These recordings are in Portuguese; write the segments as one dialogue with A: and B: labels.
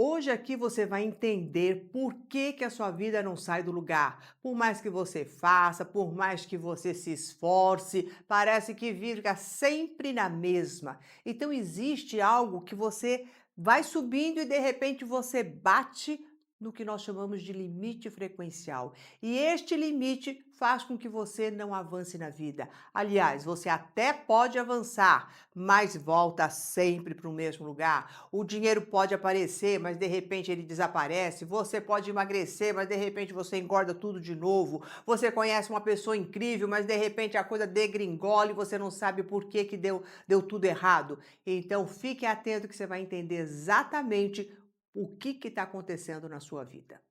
A: Hoje aqui você vai entender por que que a sua vida não sai do lugar. Por mais que você faça, por mais que você se esforce, parece que fica sempre na mesma. Então existe algo que você vai subindo e de repente você bate no que nós chamamos de limite frequencial. E este limite faz com que você não avance na vida. Aliás, você até pode avançar, mas volta sempre para o mesmo lugar. O dinheiro pode aparecer, mas de repente ele desaparece. Você pode emagrecer, mas de repente você engorda tudo de novo. Você conhece uma pessoa incrível, mas de repente a coisa degringola e você não sabe por que que deu tudo errado. Então fique atento que você vai entender exatamente o que está acontecendo na sua vida.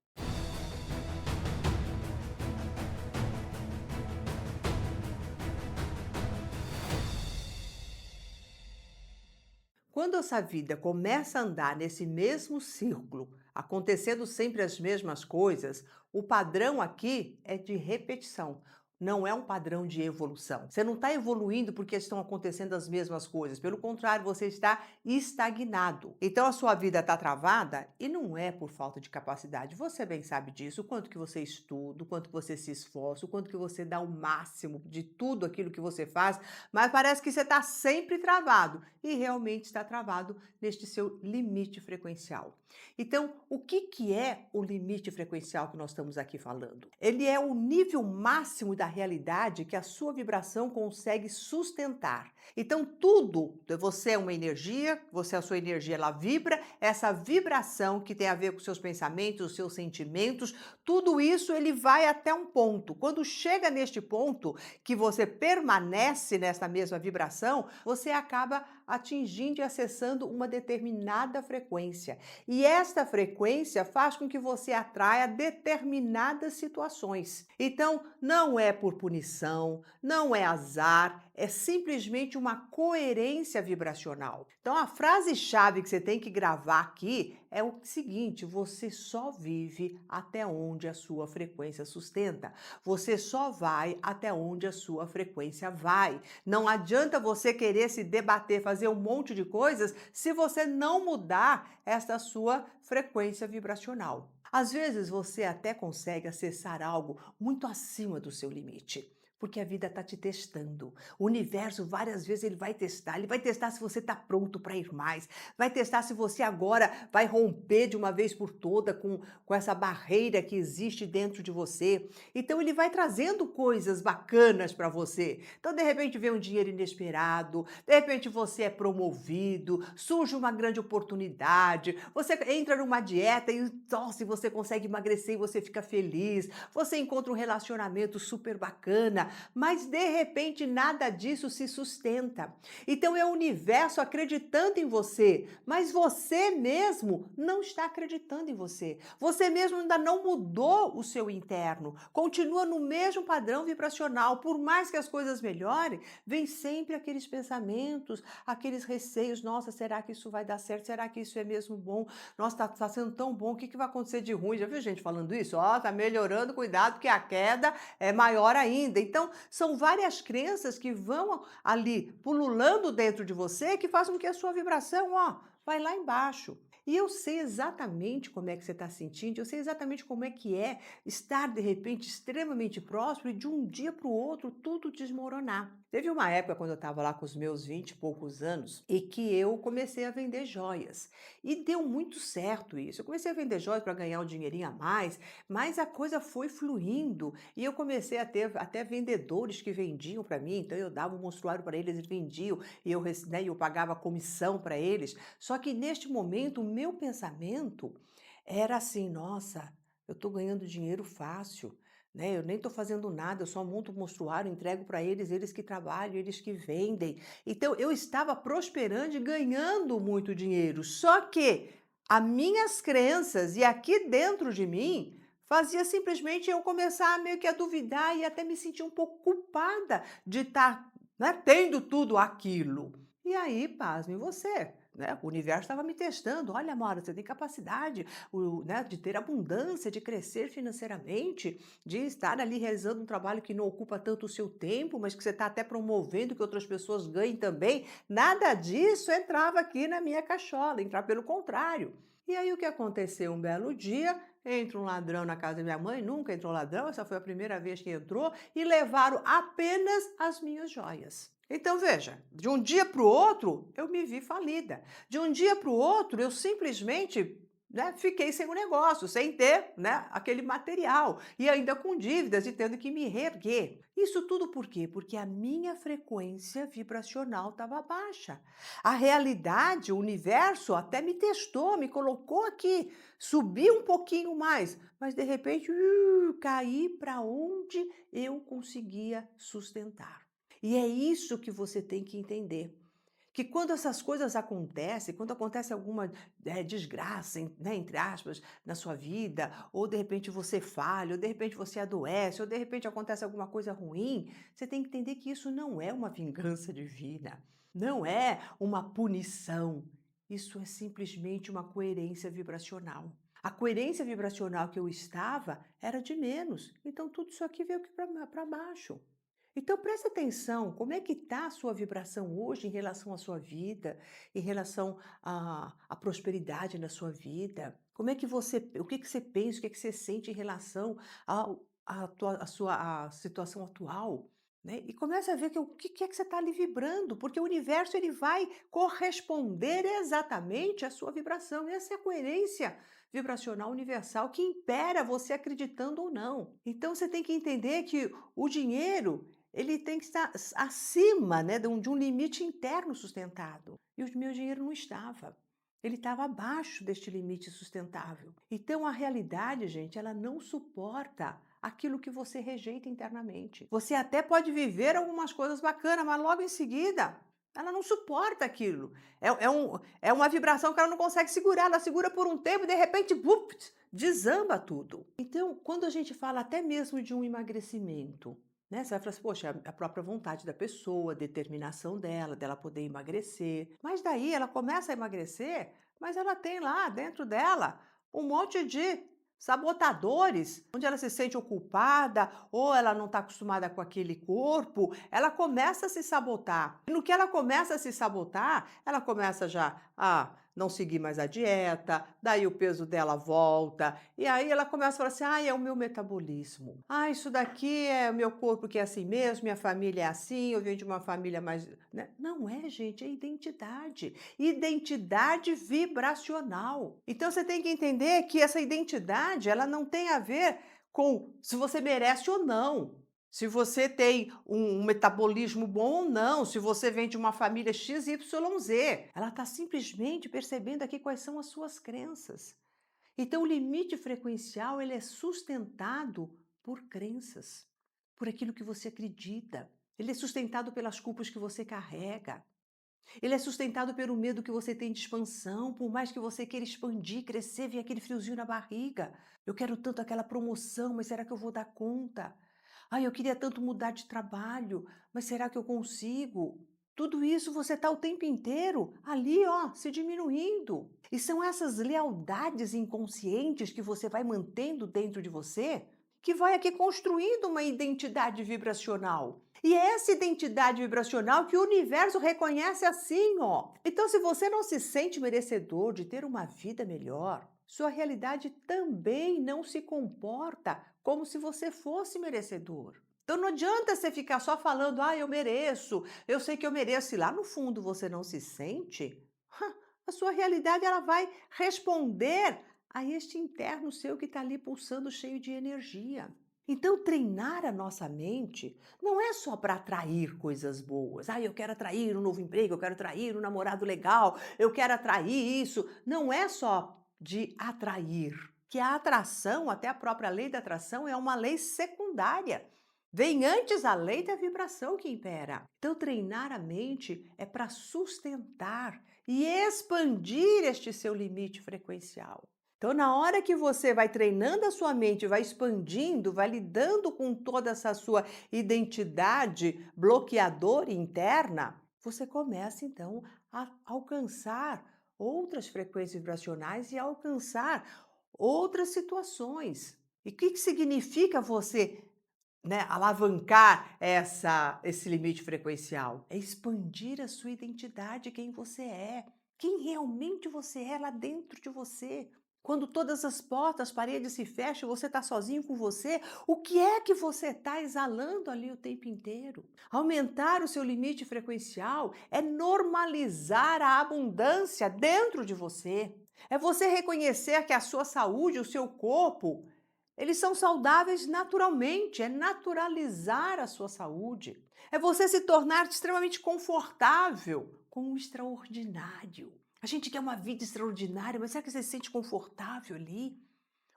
A: Quando essa vida começa a andar nesse mesmo círculo, acontecendo sempre as mesmas coisas, o padrão aqui é de repetição. Não é um padrão de evolução. Você não está evoluindo porque estão acontecendo as mesmas coisas. Pelo contrário, você está estagnado. Então a sua vida está travada e não é por falta de capacidade. Você bem sabe disso, o quanto que você estuda, o quanto que você se esforça, o quanto que você dá o máximo de tudo aquilo que você faz, mas parece que você está sempre travado e realmente está travado neste seu limite frequencial. Então, o que que é o limite frequencial que nós estamos aqui falando? Ele é o nível máximo da realidade que a sua vibração consegue sustentar. Então, tudo, você é uma energia, você a sua energia ela vibra, essa vibração que tem a ver com seus pensamentos, os seus sentimentos, tudo isso ele vai até um ponto. Quando chega neste ponto que você permanece nessa mesma vibração, você acaba atingindo e acessando uma determinada frequência. E esta frequência faz com que você atraia determinadas situações. Então, não é por punição, não é azar, é simplesmente uma coerência vibracional. Então, a frase-chave que você tem que gravar aqui é o seguinte: você só vive até onde a sua frequência sustenta. Você só vai até onde a sua frequência vai. Não adianta você querer se debater, fazer um monte de coisas se você não mudar essa sua frequência vibracional. Às vezes você até consegue acessar algo muito acima do seu limite. Porque a vida está te testando. O universo, várias vezes, ele vai testar se você está pronto para ir mais, vai testar se você agora vai romper de uma vez por toda com essa barreira que existe dentro de você. Então, ele vai trazendo coisas bacanas para você. Então, de repente, vem um dinheiro inesperado, de repente, você é promovido, surge uma grande oportunidade, você entra numa dieta e, nossa, você consegue emagrecer e você fica feliz, você encontra um relacionamento super bacana, mas de repente nada disso se sustenta. Então é o universo acreditando em você, mas você mesmo não está acreditando em você. Você mesmo ainda não mudou o seu interno, continua no mesmo padrão vibracional. Por mais que as coisas melhorem, vem sempre aqueles pensamentos, aqueles receios. Nossa, será que isso vai dar certo? Será que isso é mesmo bom? Nossa, tá sendo tão bom, o que que vai acontecer de ruim? Já viu gente falando isso? Ó, tá melhorando, cuidado que a queda é maior ainda. Então, são várias crenças que vão ali pululando dentro de você que fazem com que a sua vibração, ó, vai lá embaixo. E eu sei exatamente como é que você está sentindo, eu sei exatamente como é estar, de repente, extremamente próximo e de um dia para o outro tudo desmoronar. Teve uma época quando eu estava lá com os meus 20 e poucos anos e que eu comecei a vender joias. E deu muito certo isso. Eu comecei a vender joias para ganhar um dinheirinho a mais, mas a coisa foi fluindo e eu comecei a ter até vendedores que vendiam para mim, então eu dava um monstruário para eles, eles vendiam e né, eu pagava comissão para eles. Só que neste momento o meu pensamento era assim: nossa, eu estou ganhando dinheiro fácil. Né? Eu nem estou fazendo nada, eu só monto o monstruário, entrego para eles, eles que trabalham, eles que vendem. Então eu estava prosperando e ganhando muito dinheiro. Só que as minhas crenças e aqui dentro de mim fazia simplesmente eu começar meio que a duvidar e até me sentir um pouco culpada de estar, né, tendo tudo aquilo. E aí, pasme você, né? O universo estava me testando. Olha, Amora, você tem capacidade, né, de ter abundância, de crescer financeiramente, de estar ali realizando um trabalho que não ocupa tanto o seu tempo, mas que você está até promovendo que outras pessoas ganhem também. Nada disso entrava aqui na minha cachola, entrar pelo contrário. E aí o que aconteceu? Um belo dia, entra um ladrão na casa da minha mãe, nunca entrou ladrão, essa foi a primeira vez que entrou, e levaram apenas as minhas joias. Então veja, de um dia para o outro eu me vi falida. De um dia para o outro eu simplesmente, né, fiquei sem o negócio, sem ter, né, aquele material e ainda com dívidas e tendo que me reerguer. Isso tudo por quê? Porque a minha frequência vibracional estava baixa. A realidade, o universo até me testou, me colocou aqui, subi um pouquinho mais, mas de repente caí para onde eu conseguia sustentar. E é isso que você tem que entender. Que quando essas coisas acontecem, quando acontece alguma desgraça, né, entre aspas, na sua vida, ou de repente você falha, ou de repente você adoece, ou de repente acontece alguma coisa ruim, você tem que entender que isso não é uma vingança divina, não é uma punição. Isso é simplesmente uma coerência vibracional. A coerência vibracional que eu estava era de menos, então tudo isso aqui veio aqui para baixo. Então preste atenção, como é que está a sua vibração hoje em relação à sua vida, em relação à prosperidade na sua vida? Como é que você, o que você pensa, o que você sente em relação à sua à situação atual? Né? E começa a ver que, o que é que você está ali vibrando, porque o universo ele vai corresponder exatamente à sua vibração. Essa é a coerência vibracional universal que impera você acreditando ou não. Então você tem que entender que o dinheiro ele tem que estar acima, né, de um limite interno sustentado. E o meu dinheiro não estava. Ele estava abaixo deste limite sustentável. Então a realidade, gente, ela não suporta aquilo que você rejeita internamente. Você até pode viver algumas coisas bacanas, mas logo em seguida ela não suporta aquilo. É uma vibração que ela não consegue segurar. Ela segura por um tempo e de repente, bups, desamba tudo. Então, quando a gente fala até mesmo de um emagrecimento, né? Você vai falar assim, poxa, é a própria vontade da pessoa, a determinação dela poder emagrecer. Mas daí ela começa a emagrecer, mas ela tem lá dentro dela um monte de sabotadores, onde ela se sente culpada ou ela não está acostumada com aquele corpo, ela começa a se sabotar. E no que ela começa a se sabotar, ela começa já a não seguir mais a dieta, daí o peso dela volta, e aí ela começa a falar assim: ah, é o meu metabolismo. Ah, isso daqui é o meu corpo que é assim mesmo, minha família é assim, eu venho de uma família mais. Né? Não é, gente, é identidade. Identidade vibracional. Então você tem que entender que essa identidade, ela não tem a ver com se você merece ou não. Se você tem um metabolismo bom ou não, se você vem de uma família XYZ. Ela está simplesmente percebendo aqui quais são as suas crenças. Então, o limite frequencial ele é sustentado por crenças, por aquilo que você acredita. Ele é sustentado pelas culpas que você carrega. Ele é sustentado pelo medo que você tem de expansão, por mais que você queira expandir, crescer, vem aquele friozinho na barriga. Eu quero tanto aquela promoção, mas será que eu vou dar conta? Ai, eu queria tanto mudar de trabalho, mas será que eu consigo? Tudo isso você está o tempo inteiro ali, ó, se diminuindo. E são essas lealdades inconscientes que você vai mantendo dentro de você que vai aqui construindo uma identidade vibracional. E é essa identidade vibracional que o universo reconhece assim, ó. Então, se você não se sente merecedor de ter uma vida melhor, sua realidade também não se comporta como se você fosse merecedor. Então não adianta você ficar só falando, ah, eu mereço, eu sei que eu mereço, e lá no fundo você não se sente, a sua realidade ela vai responder a este interno seu que está ali pulsando cheio de energia. Então, treinar a nossa mente não é só para atrair coisas boas. Ah, eu quero atrair um novo emprego, eu quero atrair um namorado legal, eu quero atrair isso. Não é só de atrair, que a atração, até a própria lei da atração, é uma lei secundária. Vem antes a lei da vibração que impera. Então, treinar a mente é para sustentar e expandir este seu limite frequencial. Então, na hora que você vai treinando a sua mente, vai expandindo, vai lidando com toda essa sua identidade bloqueadora interna, você começa então a alcançar outras frequências vibracionais e a alcançar outras situações. E o que significa você, né, alavancar esse limite frequencial? É expandir a sua identidade, quem você é. quem realmente você é lá dentro de você. Quando todas as portas, paredes se fecham, você está sozinho com você, o que é que você está exalando ali o tempo inteiro? Aumentar o seu limite frequencial é normalizar a abundância dentro de você. É você reconhecer que a sua saúde, o seu corpo, eles são saudáveis naturalmente, é naturalizar a sua saúde. É você se tornar extremamente confortável com o extraordinário. A gente quer uma vida extraordinária, mas será que você se sente confortável ali?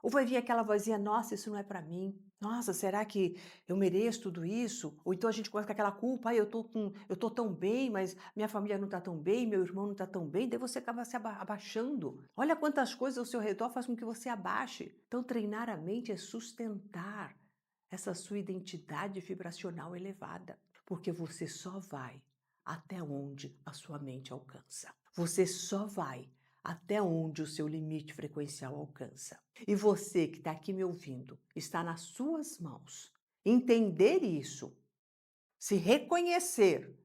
A: Ou vai vir aquela vozinha, nossa, isso não é para mim. Nossa, será que eu mereço tudo isso? Ou então a gente começa com aquela culpa, eu eu tô tão bem, mas minha família não está tão bem, meu irmão não está tão bem, daí você acaba se abaixando. Olha quantas coisas ao seu redor fazem com que você abaixe. Então, treinar a mente é sustentar essa sua identidade vibracional elevada, porque você só vai até onde a sua mente alcança. Você só vai até onde o seu limite frequencial alcança. E você que está aqui me ouvindo, está nas suas mãos entender isso, se reconhecer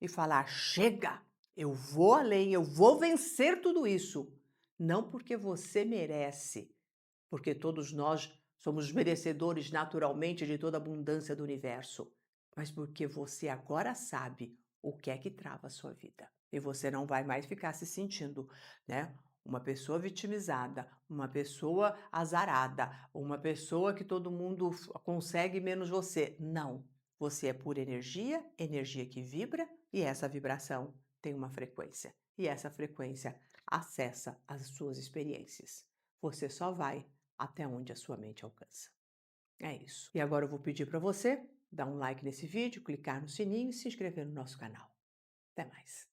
A: e falar: chega, eu vou além, eu vou vencer tudo isso. Não porque você merece, porque todos nós somos merecedores naturalmente de toda a abundância do universo, mas porque você agora sabe o que é que trava a sua vida. E você não vai mais ficar se sentindo, né? Uma pessoa vitimizada, uma pessoa azarada, uma pessoa que todo mundo consegue menos você. Não. Você é pura energia, energia que vibra, e essa vibração tem uma frequência. E essa frequência acessa as suas experiências. Você só vai até onde a sua mente alcança. É isso. E agora eu vou pedir para você dar um like nesse vídeo, clicar no sininho e se inscrever no nosso canal. Até mais.